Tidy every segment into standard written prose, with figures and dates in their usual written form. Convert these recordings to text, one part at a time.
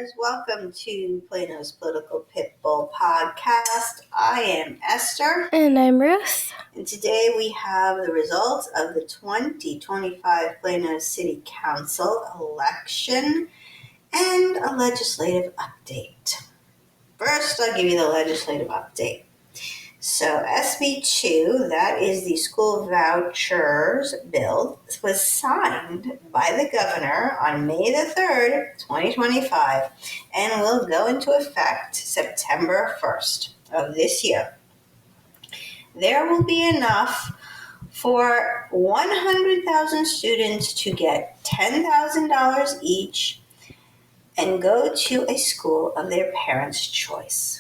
listeners. Welcome to Plano's Political Pitbull podcast. I am Esther. And I'm Ruth. And today we have the results of the 2025 Plano City Council election and a legislative update. First, I'll give you the legislative update. So SB 2, that is the school vouchers bill, was signed by the governor on May the 3rd, 2025, and will go into effect September 1st of this year. There will be enough for 100,000 students to get $10,000 each and go to a school of their parents' choice.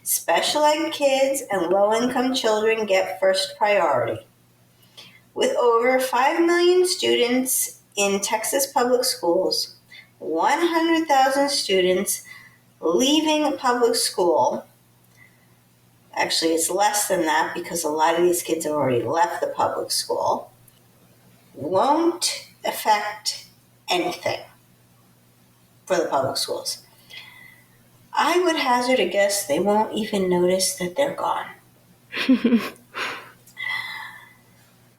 Special ed kids and low-income children get first priority. With over 5 million students in Texas public schools, 100,000 students leaving public school. Actually, it's less than that because a lot of these kids have already left the public school. Won't affect anything for the public schools. I would hazard a guess they won't even notice that they're gone.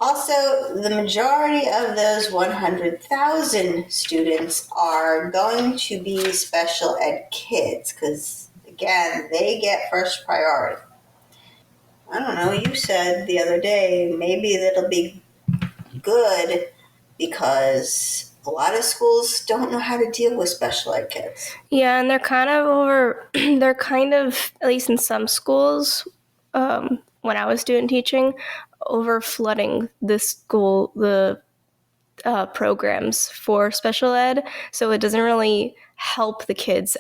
Also, the majority of those 100,000 students are going to be special ed kids because, again, they get first priority. I don't know, you said the other day maybe that'll be good because a lot of schools don't know how to deal with special ed kids. Yeah, and they're kind of, at least in some schools, when I was student teaching, over flooding the programs for special ed. So it doesn't really help the kids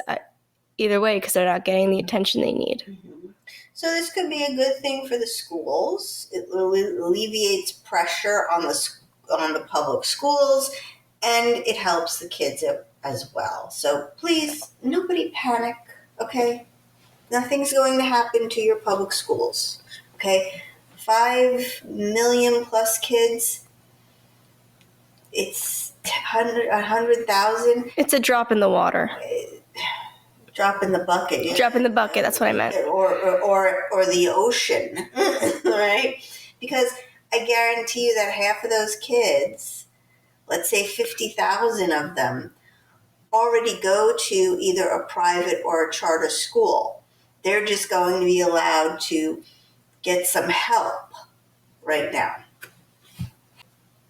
either way because they're not getting the attention they need. Mm-hmm. So this could be a good thing for the schools. It alleviates pressure on the public schools, and it helps the kids as well. So please, nobody panic, okay? Nothing's going to happen to your public schools, okay? 5 million plus kids, it's 100,000. It's a drop in the water. Drop in the bucket. Drop in the bucket, that's what I meant. Or the ocean, right? Because I guarantee you that half of those kids, let's say 50,000 of them, already go to either a private or a charter school. They're just going to be allowed to get some help right now.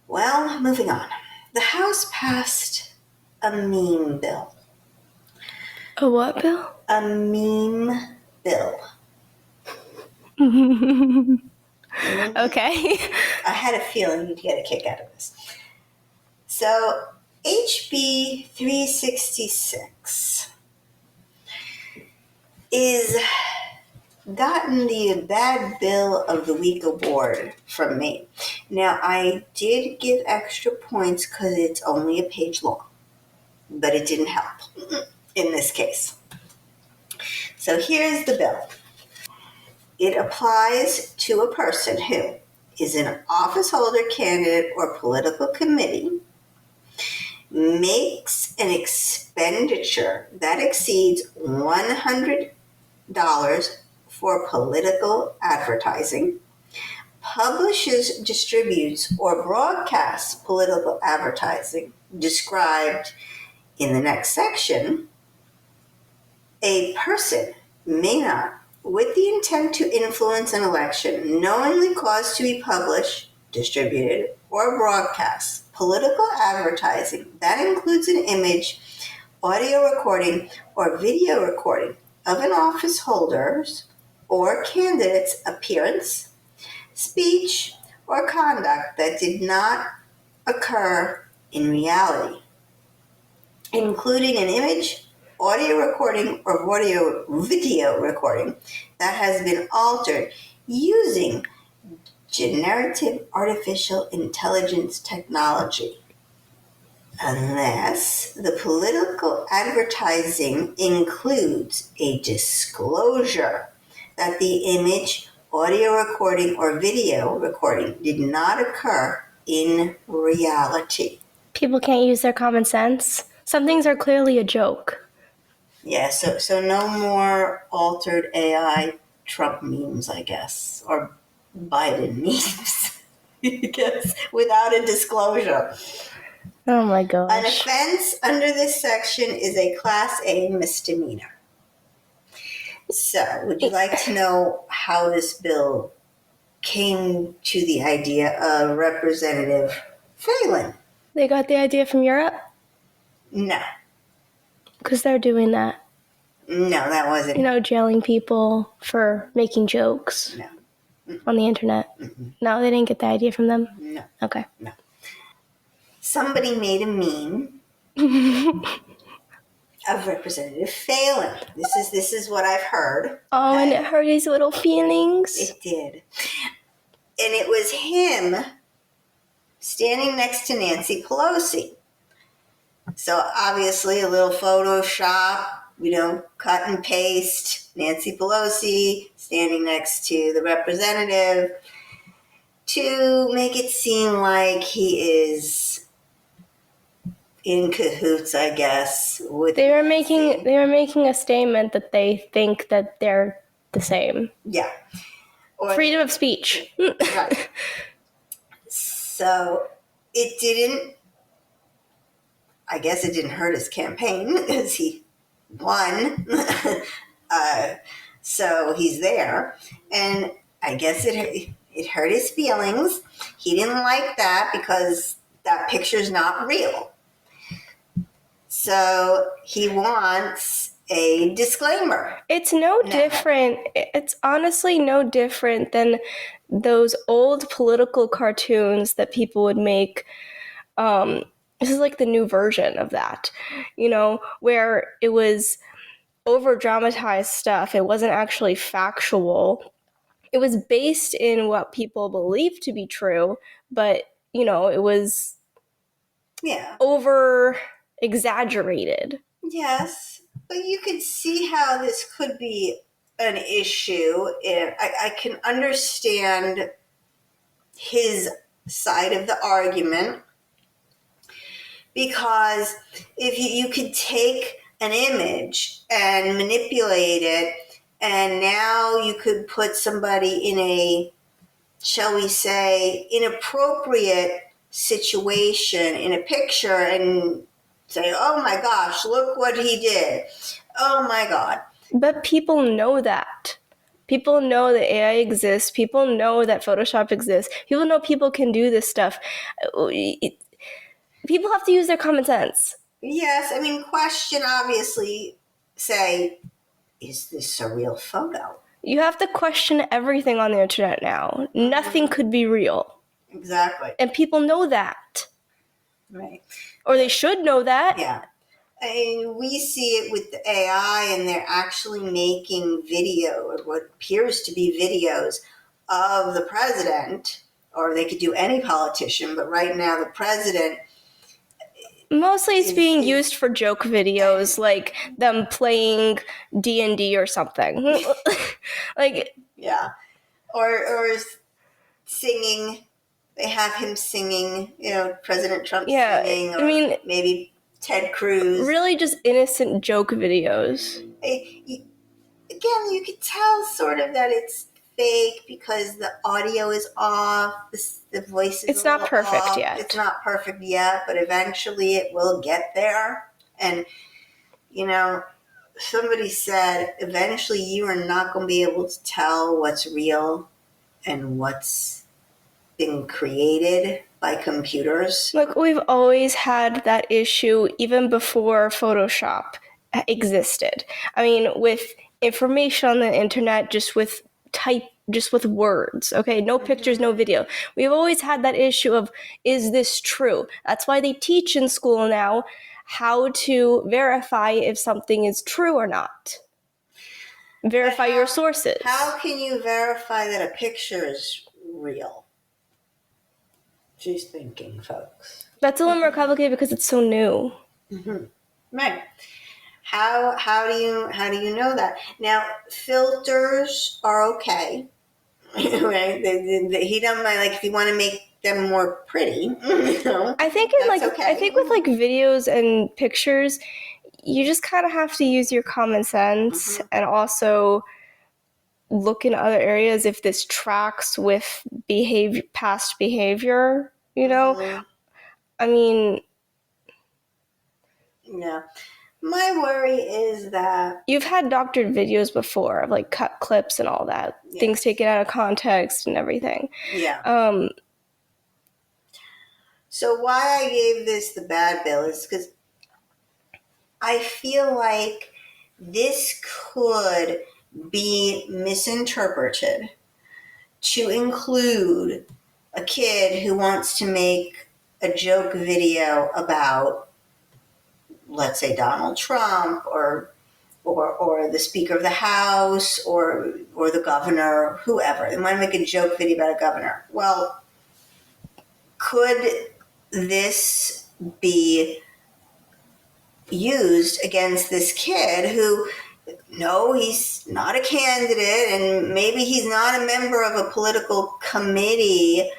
Well, moving on. The House passed a meme bill. A what bill? A meme bill. Okay. I had a feeling you'd get a kick out of this. So, HB 366 is gotten the Bad Bill of the Week award from me. Now, I did give extra points because it's only a page long, but it didn't help in this case. So here's the bill. It applies to a person who is an office holder, candidate, or political committee, makes an expenditure that exceeds $100 for political advertising, publishes, distributes, or broadcasts political advertising described in the next section. A person may not, with the intent to influence an election, knowingly cause to be published, distributed, or broadcast political advertising that includes an image, audio recording, or video recording of an office holder's or candidate's appearance, speech, or conduct that did not occur in reality, including an image, audio recording, or video recording that has been altered using generative artificial intelligence technology, unless the political advertising includes a disclosure that the image, audio recording, or video recording did not occur in reality. People can't use their common sense. Some things are clearly a joke. Yeah, so no more altered AI Trump memes, I guess, or Biden memes, I guess, without a disclosure. Oh my An gosh. offense under this section is a Class A misdemeanor. So, would you like to know how this bill came to the idea of Representative Phelan? They got the idea from Europe? No, Because they're doing that. no, that wasn't. Jailing people for making jokes No, on the internet. No, they didn't get the idea from them? no, Okay. no. Somebody made a meme of Representative Phelan. This is what I've heard. Oh, and Okay? it hurt his little feelings. It did. And it was him standing next to Nancy Pelosi. So obviously a little Photoshop, cut and paste Nancy Pelosi standing next to the representative to make it seem like he is in cahoots, I guess. With They were Nancy. making a statement that they think that they're the same. Yeah. Or Freedom of speech. Right. So I guess it didn't hurt his campaign because he won. So he's there. And I guess it hurt his feelings. He didn't like that because that picture's not real. So he wants a disclaimer. It's no different. It's honestly no different than those old political cartoons that people would make. This is like the new version of that, where it was over dramatized stuff. It wasn't actually factual. It was based in what people believed to be true, but it was over exaggerated. Yes, but you could see how this could be an issue. I can understand his side of the argument, because if you could take an image and manipulate it, and now you could put somebody in a, shall we say, inappropriate situation in a picture and say, oh my gosh, look what he did. Oh my God. But people know that. People know that AI exists. People know that Photoshop exists. People know people can do this stuff. People have to use their common sense. Yes, I mean, question obviously, say, is this a real photo? You have to question everything on the internet now. Nothing could be real. Exactly. And people know that. Right. Or they should know that. Yeah. I mean, we see it with the AI, and they're actually making video, or what appears to be videos, of the president, or they could do any politician, but right now the president. Mostly it's being used for joke videos, like them playing D&D or something. Yeah. Or singing. They have him singing, President Trump singing, or maybe Ted Cruz. Really just innocent joke videos. Again, you could tell sort of that it's fake because the audio is off, the voice is It's not perfect off. yet. It's not perfect yet, but eventually it will get there. And, somebody said eventually you are not going to be able to tell what's real and what's been created by computers. Look, we've always had that issue even before Photoshop existed. I mean, with information on the internet, just with words, okay? No pictures, no video. We've always had that issue of, is this true? That's why they teach in school now how to verify if something is true or not. Verify your sources. How can you verify that a picture is real? She's thinking, folks. That's a little more complicated because it's so new. Mm-hmm. Right. How do you know that? Now, filters are okay, right? He doesn't mind, like, if you want to make them more pretty. I think with videos and pictures, you just kind of have to use your common sense and also look in other areas if this tracks with past behavior, you know? I mean, yeah. My worry is that you've had doctored videos before of like cut clips and all that, things taken out of context and everything. Yeah. So why I gave this the bad bill is because I feel like this could be misinterpreted to include a kid who wants to make a joke video about, let's say, Donald Trump or the Speaker of the House or the governor, whoever. They want to make a joke video about a governor. Well, could this be used against this kid who, no, he's not a candidate and maybe he's not a member of a political committee,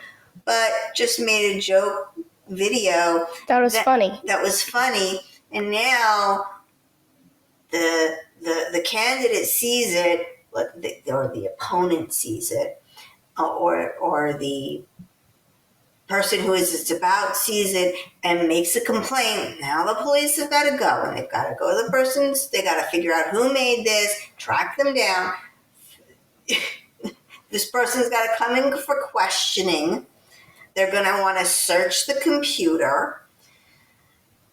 but just made a joke video that was funny. That was funny, and now the candidate sees it, or the opponent sees it, or the person who it's about sees it and makes a complaint. Now the police have got to go, and they've got to go to the persons. They got to figure out who made this, track them down. This person's got to come in for questioning. They're going to want to search the computer.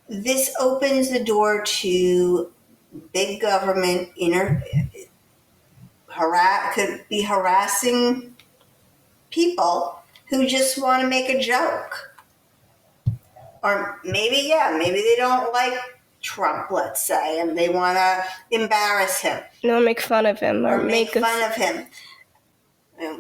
This opens the door to big government could be harassing people who just want to make a joke. Or maybe they don't like Trump, let's say, and they want to embarrass him. No, make fun of him. Or make fun of him.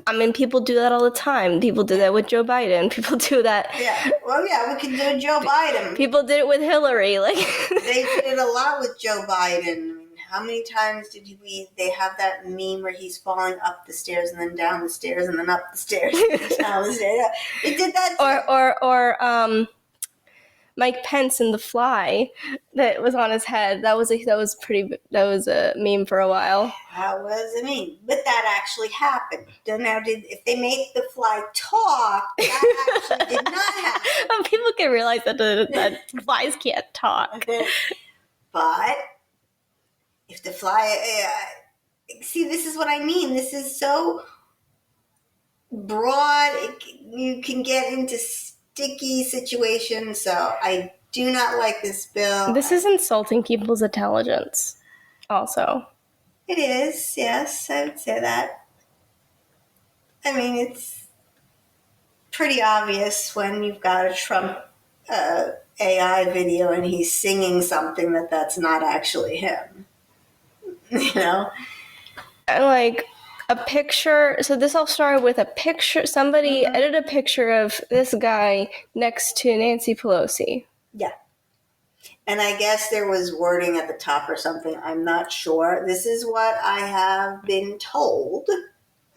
I mean, people do that all the time. People do that with Joe Biden. People do that. Yeah. Well, yeah, we can do Joe Biden. People did it with Hillary. Like they did it a lot with Joe Biden. How many times they have that meme where he's falling up the stairs and then down the stairs and then up the stairs and then down the stairs? They did that too. Or Mike Pence in The Fly that was on his head. That was a meme for a while. That was a meme, but that actually happened. Now, if they make the fly talk, that actually did not happen. People can realize that flies can't talk. But if the fly, see, this is what I mean. This is so broad. You can get into sticky situations, so I do not like this bill. This is insulting people's intelligence, also. It is, yes, I would say that. I mean, it's pretty obvious when you've got a Trump AI video and he's singing something that's not actually him. You know? And like a picture, so this all started with a picture. Somebody edited a picture of this guy next to Nancy Pelosi. Yeah. And I guess there was wording at the top or something. I'm not sure. This is what I have been told.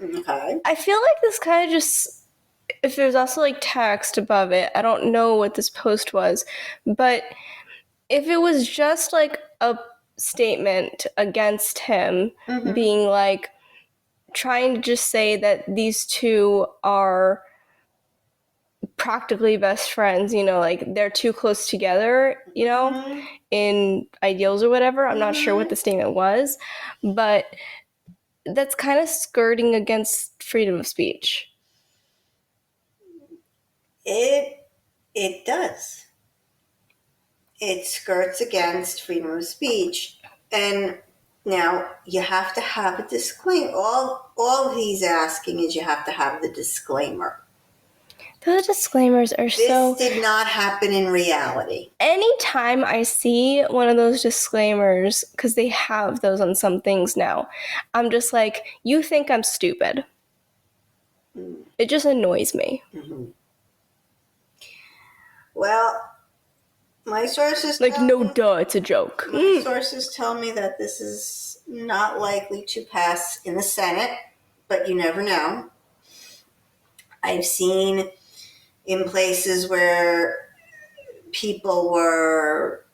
Okay. I feel like this kind of just, if there's also like text above it, I don't know what this post was, but if it was just like a statement against him, being like, trying to just say that these two are practically best friends, like they're too close together, in ideals or whatever. I'm not sure what the statement was, but that's kind of skirting against freedom of speech. It does. It skirts against freedom of speech. And now you have to have a disclaimer. All he's asking is you have to have the disclaimer. The disclaimers are This did not happen in reality. Anytime I see one of those disclaimers, because they have those on some things now, I'm just like, you think I'm stupid. It just annoys me. Mm-hmm. Well, my sources it's a joke. My sources tell me that this is not likely to pass in the Senate, but you never know. I've seen in places where people were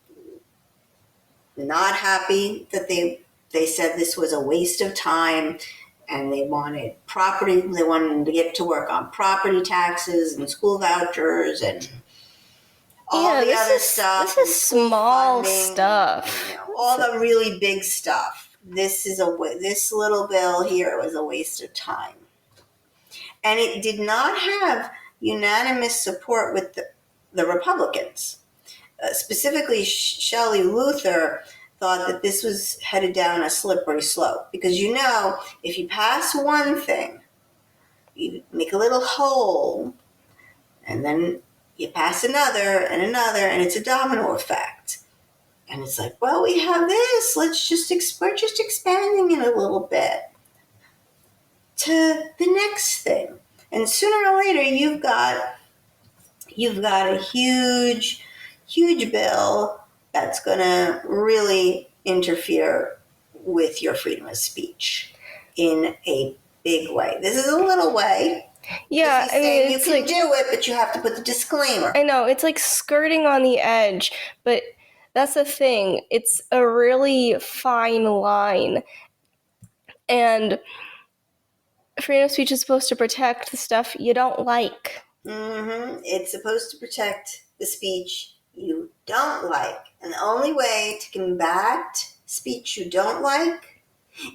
not happy that they said this was a waste of time, and they wanted them to get to work on property taxes and school vouchers and all the other stuff. This is small funding, stuff. All the really big stuff. This little bill here was a waste of time. And it did not have unanimous support with the Republicans. Specifically, Shelley Luther thought that this was headed down a slippery slope. Because if you pass one thing, you make a little hole, and then you pass another, and it's a domino effect. And it's like, well, we have this. We're just expanding it a little bit to the next thing. And sooner or later, you've got a huge, huge bill that's going to really interfere with your freedom of speech in a big way. This is a little way. Yeah, I mean, you can do it, but you have to put the disclaimer. I know, it's like skirting on the edge, but that's the thing. It's a really fine line. And freedom of speech is supposed to protect the stuff you don't like. Mm-hmm. It's supposed to protect the speech you don't like. And the only way to combat speech you don't like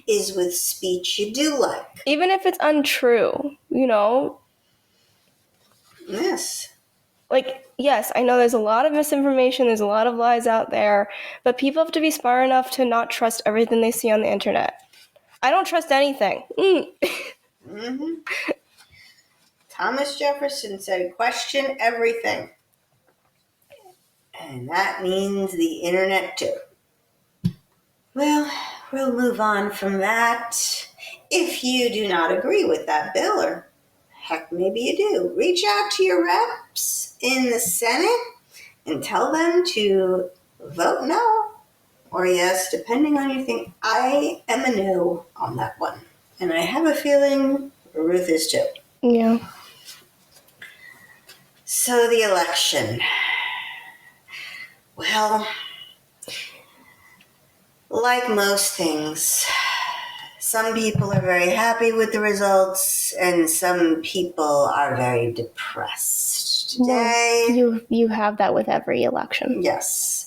is with speech you do like. Even if it's untrue, Yes. Yes, I know there's a lot of misinformation, there's a lot of lies out there, but people have to be smart enough to not trust everything they see on the internet. I don't trust anything. Mm-hmm. Thomas Jefferson said, question everything. And that means the internet too. Well, we'll move on from that. If you do not agree with that bill, or heck, maybe you do, reach out to your reps in the Senate and tell them to vote no or yes, depending on your thing. I am a no on that one. And I have a feeling Ruth is too. Yeah. So the election. Well, like most things, some people are very happy with the results and some people are very depressed. Today, you have that with every election. Yes.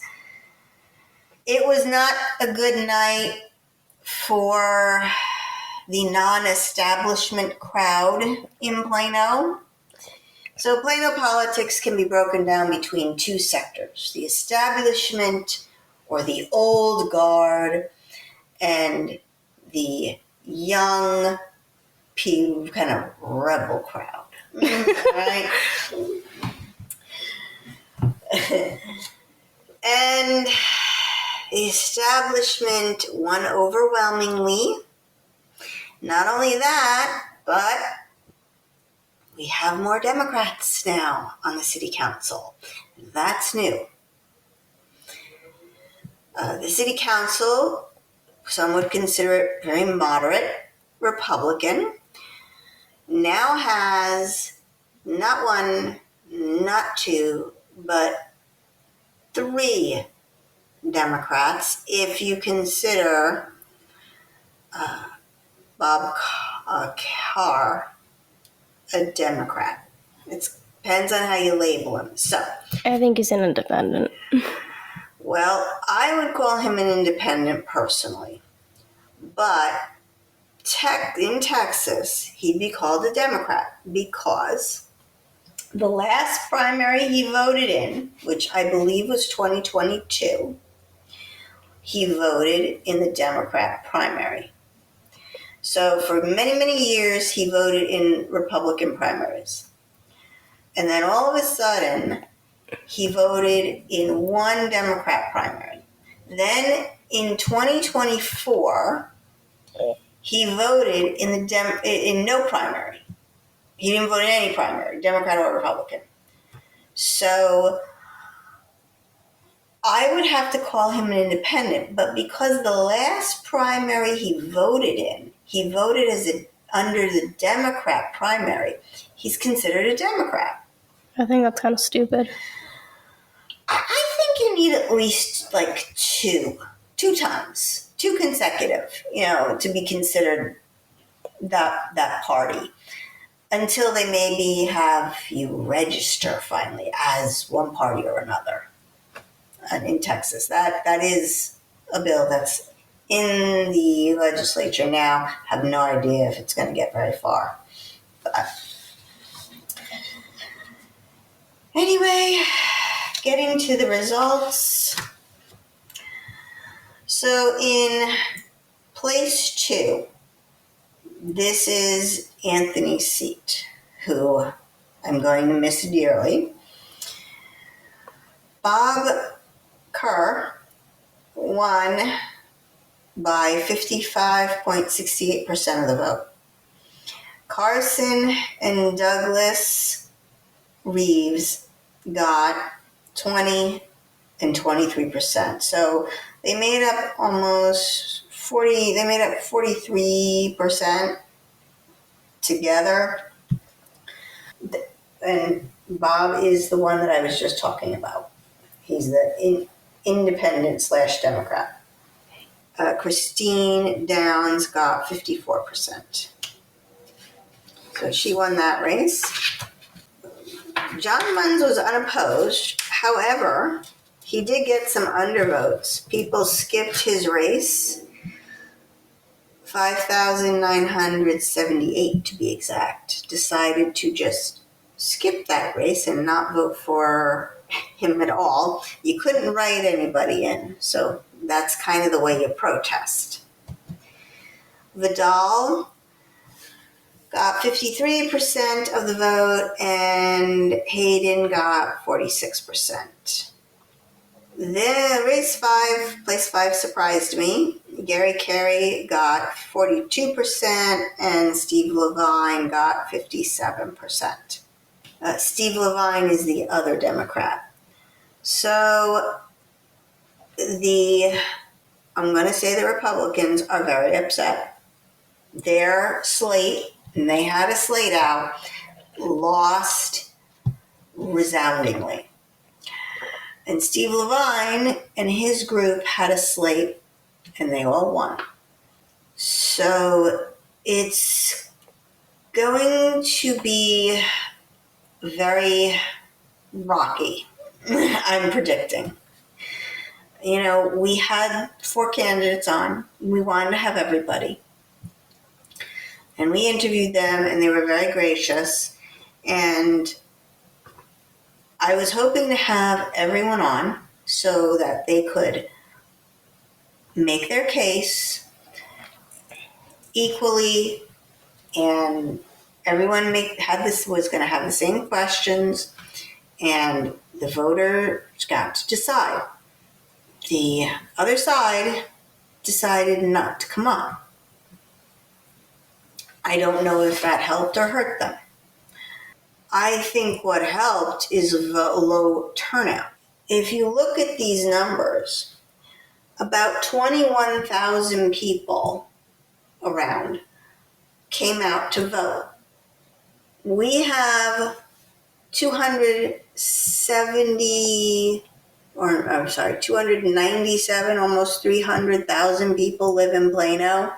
It was not a good night for the non-establishment crowd in Plano. So Plano politics can be broken down between two sectors, the establishment or the old guard and the young, kind of rebel crowd. Right? And the establishment won overwhelmingly. Not only that, but we have more Democrats now on the city council. That's new. The city council, some would consider it very moderate Republican, now has not one, not two, but 3 Democrats, if you consider Bob Carr a Democrat. It depends on how you label him. So, I think he's an independent. Well, I would call him an independent personally. But in Texas, he'd be called a Democrat because the last primary he voted in, which I believe was 2022, he voted in the Democrat primary. So for many, many years, he voted in Republican primaries. And then all of a sudden, he voted in one Democrat primary. Then in 2024, he voted in no primary. He didn't vote in any primary, Democrat or Republican. So I would have to call him an independent, but because the last primary he voted under the Democrat primary, he's considered a Democrat. I think that's kind of stupid. I think you need at least 2 2 times, 2 consecutive, to be considered that party, until they maybe have you register finally as one party or another. And in Texas, that is a bill that's in the legislature now. Have no idea if it's going to get very far. But anyway, getting to the results. So in place 2, this is Anthony's seat, who I'm going to miss dearly. Bob Kerr won by 55.68% of the vote. Carson and Douglas Reeves got 20 and 23%. So they made up almost 40, they made up 43% together. And Bob is the one that I was just talking about. He's the independent / Democrat. Christine Downs got 54%. So she won that race. John Munz was unopposed. However, he did get some undervotes. People skipped his race, 5,978 to be exact, decided to just skip that race and not vote for him at all. You couldn't write anybody in, so that's kind of the way you protest. Vidal got 53% of the vote, and Hayden got 46%. Then race 5, place 5 surprised me. Gary Carey got 42%, and Steve Levine got 57%. Steve Levine is the other Democrat. So I'm going to say the Republicans are very upset. Their slate, and they had a slate out, lost resoundingly. And Steve Levine and his group had a slate, and they all won. So it's going to be very rocky, I'm predicting. We had 4 candidates on. We wanted to have everybody. And we interviewed them, and they were very gracious. And I was hoping to have everyone on so that they could make their case equally, and everyone was going to have the same questions, and the voters got to decide. The other side decided not to come on. I don't know if that helped or hurt them. I think what helped is the low turnout. If you look at these numbers, about 21,000 people around came out to vote. We have 297, almost 300,000 people live in Plano.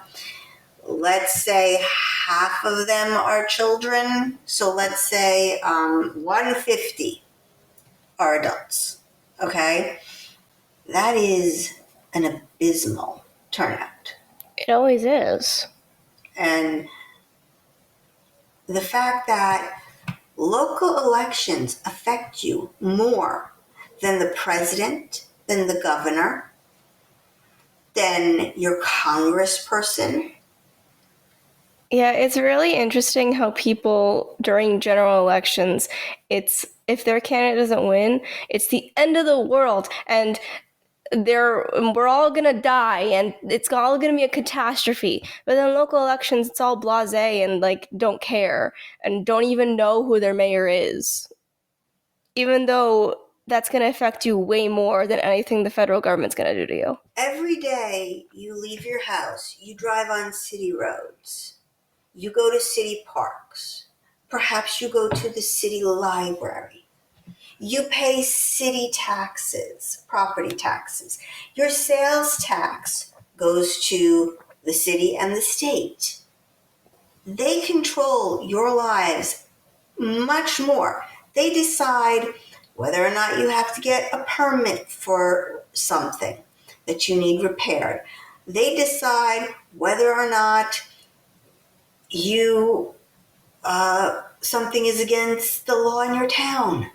Let's say half of them are children. So let's say 150 are adults. Okay? That is an abysmal turnout. It always is. And the fact that local elections affect you more than the president, than the governor, than your congressperson. Yeah, it's really interesting how people during general elections, if their candidate doesn't win, it's the end of the world, and we're all gonna die, and it's all gonna be a catastrophe. But then local elections, it's all blasé and don't care and don't even know who their mayor is, even though that's gonna affect you way more than anything the federal government's gonna do to you. Every day you leave your house, you drive on city roads. You go to city parks. Perhaps you go to the city library. You pay city taxes, property taxes. Your sales tax goes to the city and the state. They control your lives much more. They decide whether or not you have to get a permit for something that you need repaired. They decide whether or not you something is against the law in your town.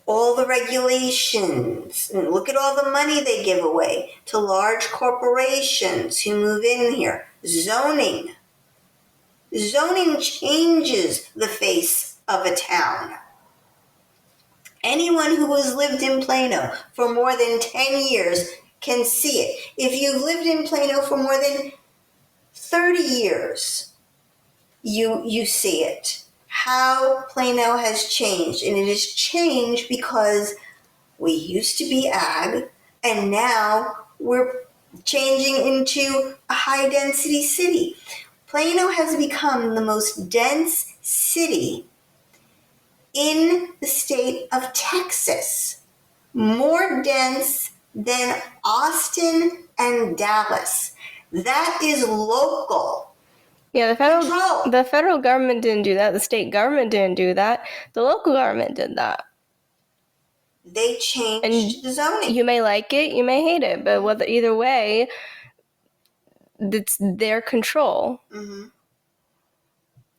All the regulations, and look at all the money they give away to large corporations who move in here. Zoning. Zoning changes the face of a town. Anyone who has lived in Plano for more than 10 years can see it. If you've lived in Plano for more than 30 years, you see it. How Plano has changed. And it has changed because we used to be ag, and now we're changing into a high-density city. Plano has become the most dense city in the state of Texas. More dense than Austin and Dallas. That is local. Yeah, Control. the federal government didn't do that. The state government didn't do that. The local government did that. They changed the zoning. You may like it, you may hate it, but either way, it's their control. Mm-hmm.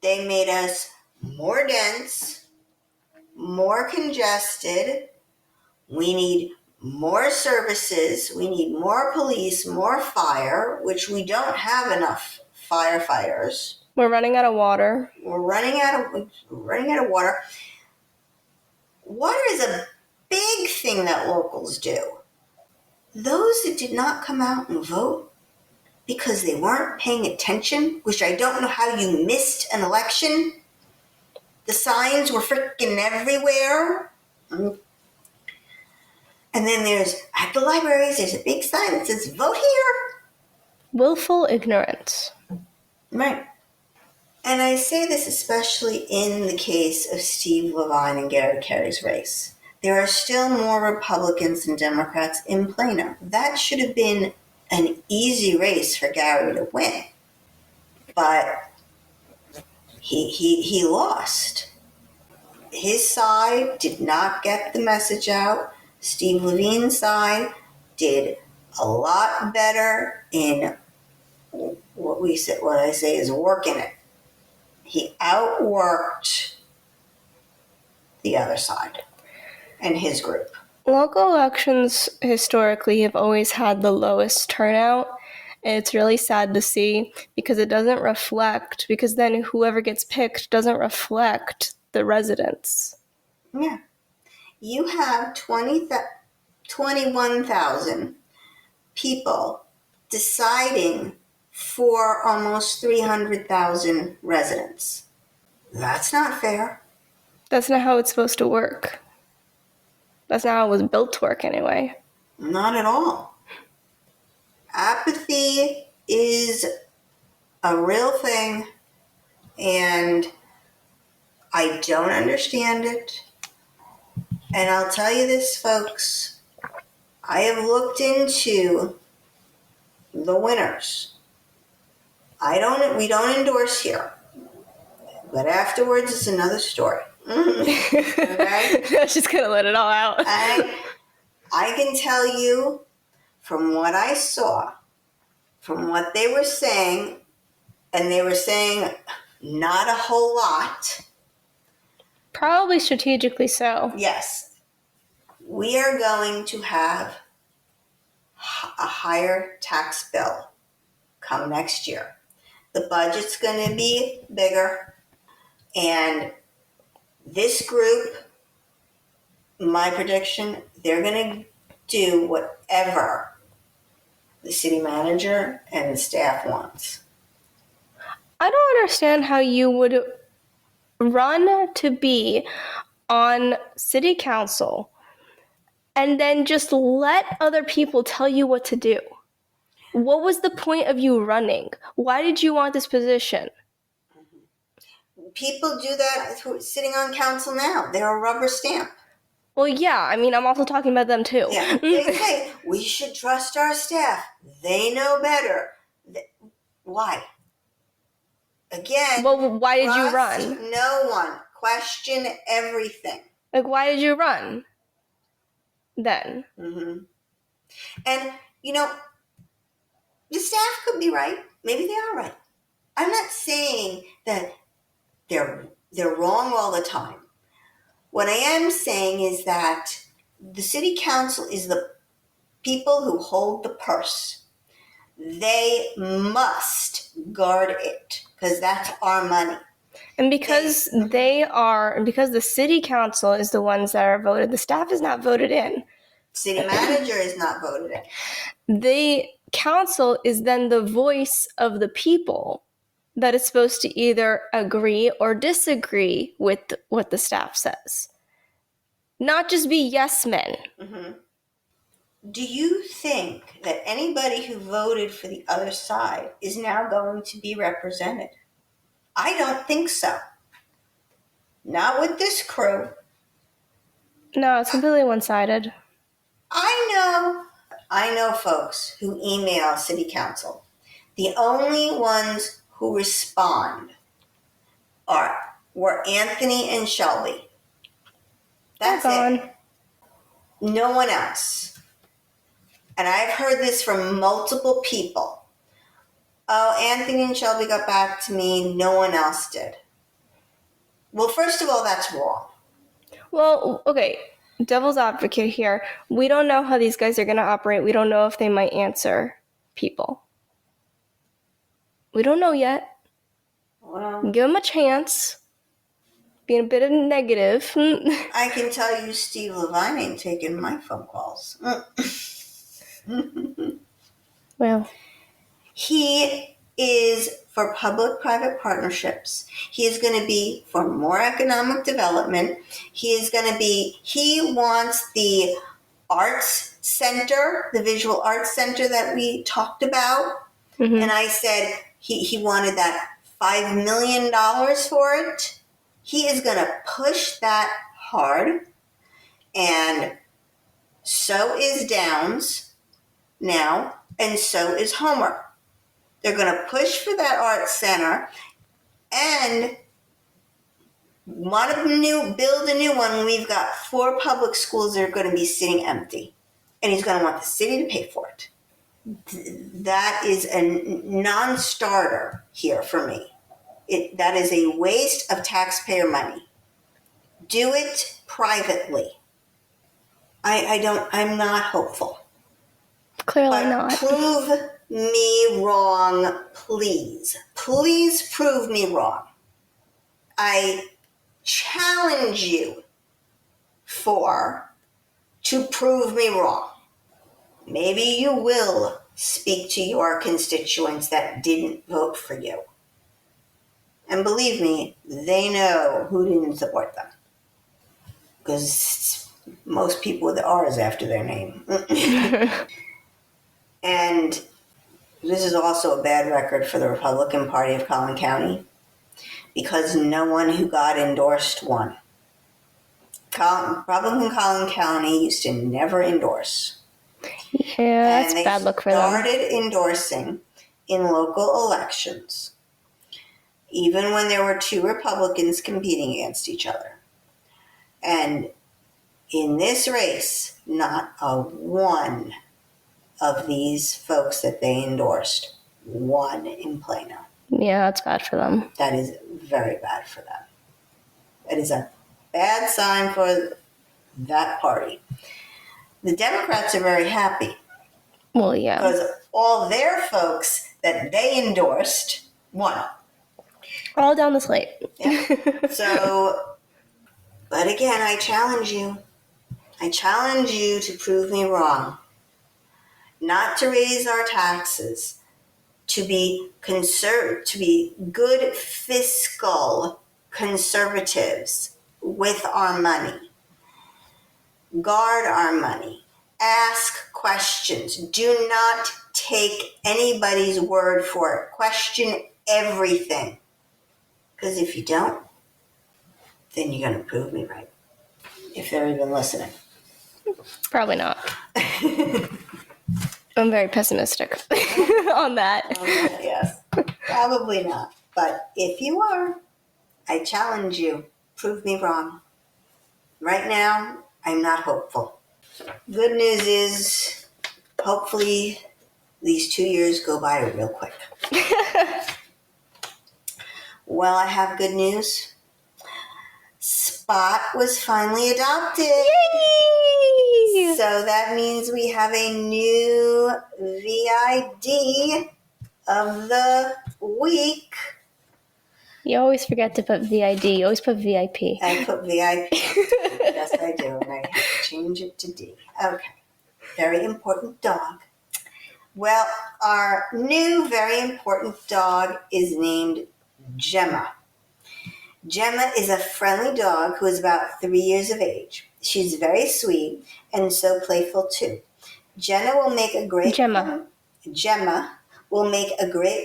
They made us more dense, more congested. We need more services. We need more police, more fire, which we don't have enough firefighters. We're running out of water. We're running out of water. Water is a big thing that locals do. Those that did not come out and vote because they weren't paying attention, which I don't know how you missed an election. The signs were freaking everywhere. And then there's, at the libraries, there's a big sign that says, vote here. Willful ignorance. Right. And I say this especially in the case of Steve Levine and Gary Carey's race. There are still more Republicans than Democrats in Plano. That should have been an easy race for Gary to win. But he lost. His side did not get the message out. Steve Levine's side did a lot better in what I say is working it. He outworked the other side and his group. Local elections historically have always had the lowest turnout, and it's really sad to see because it doesn't reflect, because then whoever gets picked doesn't reflect the residents. Yeah. You have 21,000 people deciding for almost 300,000 residents. That's not fair. That's not how it's supposed to work. That's not how it was built to work anyway. Not at all. Apathy is a real thing, and I don't understand it. And I'll tell you this, folks. I have looked into the winners. We don't endorse here. But afterwards, it's another story. Okay? She's going to let it all out. I can tell you from what I saw, from what they were saying, and they were saying not a whole lot. Probably strategically so. Yes. We are going to have a higher tax bill come next year. The budget's going to be bigger. And this group, my prediction, they're going to do whatever the city manager and the staff wants. I don't understand how you would run to be on city council and then just let other people tell you what to do. What was the point of you running? Why did you want this position? People do that sitting on council now. They're a rubber stamp. Well, yeah, I mean, I'm also talking about them too. Yeah, they say we should trust our staff. They know better. Why? Again, Well, why did you trust run? no one. Question everything. Like, why did you run then? Mm-hmm. And, the staff could be right. Maybe they are right. I'm not saying that they're wrong all the time. What I am saying is that the city council is the people who hold the purse. They must guard it because that's our money. And because because the city council is the ones that are voted, the staff is not voted in. City manager is not voted in. The council is then the voice of the people that is supposed to either agree or disagree with what the staff says. Not just be yes men. Mm-hmm. Do you think that anybody who voted for the other side is now going to be represented? I don't think so. Not with this crew. No, it's completely one-sided. I know folks who email city council. The only ones who respond were Anthony and Shelby. That's it. No one else. And I've heard this from multiple people. Oh, Anthony and Shelby got back to me. No one else did. Well, first of all, that's wrong. Well, okay, devil's advocate here. We don't know how these guys are going to operate. We don't know if they might answer people. We don't know yet. Well, give them a chance. Being a bit of negative. I can tell you Steve Levine ain't taking my phone calls. Well, he is for public-private partnerships. He is going to be for more economic development. He wants the arts center, the visual arts center that we talked about. Mm-hmm. And I said he wanted that $5 million for it. He is going to push that hard. And so is Downs now, and so is Homer. They're going to push for that arts center and want to build a new one when we've got 4 public schools that are going to be sitting empty. And he's going to want the city to pay for it. That is a non-starter here for me. That is a waste of taxpayer money. Do it privately. I'm not hopeful. Clearly not. Prove me wrong, please. Please prove me wrong. I challenge you to prove me wrong. Maybe you will speak to your constituents that didn't vote for you. And believe me, they know who didn't support them. Because most people with R's after their name. And this is also a bad record for the Republican Party of Collin County because no one who got endorsed won. Republican Collin County used to never endorse. Yeah, that's bad luck for them. And they started endorsing in local elections, even when there were 2 Republicans competing against each other. And in this race, not a one of these folks that they endorsed won in Plano. Yeah, that's bad for them. That is very bad for them. That is a bad sign for that party. The Democrats are very happy. Well, yeah. Because all their folks that they endorsed won. All down the slate. Yeah. So, but again, I challenge you. I challenge you to prove me wrong. Not to raise our taxes, to be good fiscal conservatives with our money. Guard our money. Ask questions. Do not take anybody's word for it. Question everything. Because if you don't, then you're going to prove me right. If they're even listening. Probably not. I'm very pessimistic on that. Yes, probably not. But if you are, I challenge you, prove me wrong. Right now, I'm not hopeful. Good news is, hopefully, these 2 years go by real quick. Well, I have good news. Spot was finally adopted. Yay! So that means we have a new VID of the week. You always forget to put VID. You always put VIP. I put VIP. Yes, I do. And I have to change it to D. Okay. Very important dog. Well, our new very important dog is named Gemma. Gemma is a friendly dog who is about 3 years of age. She's very sweet and so playful too. Gemma will make a great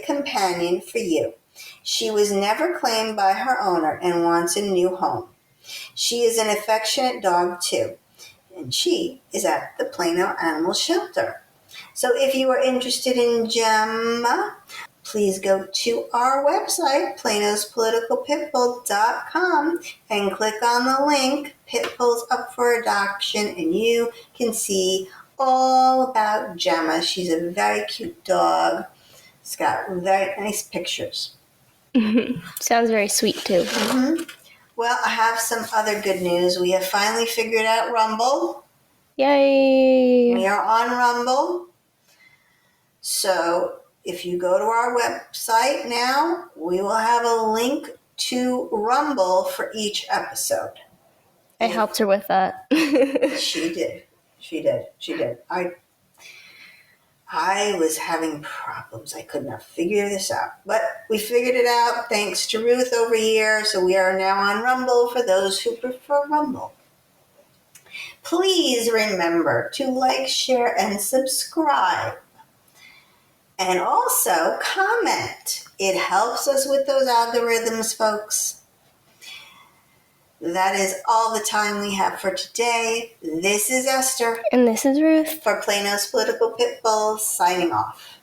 companion for you. She was never claimed by her owner and wants a new home. She is an affectionate dog too, and she is at the Plano Animal Shelter. So if you are interested in Gemma, please go to our website, planospoliticalpitbull.com, and click on the link, Pitbulls Up for Adoption, and you can see all about Gemma. She's a very cute dog. It's got very nice pictures. Sounds very sweet, too. Mm-hmm. Well, I have some other good news. We have finally figured out Rumble. Yay! We are on Rumble. So if you go to our website now, we will have a link to Rumble for each episode. I helped her with that. She did. I was having problems. I could not figure this out. But we figured it out thanks to Ruth over here. So we are now on Rumble for those who prefer Rumble. Please remember to like, share, and subscribe. And also comment. It helps us with those algorithms, folks. That is all the time we have for today. This is Esther. And this is Ruth. For Plano's Political Pitbull, signing off.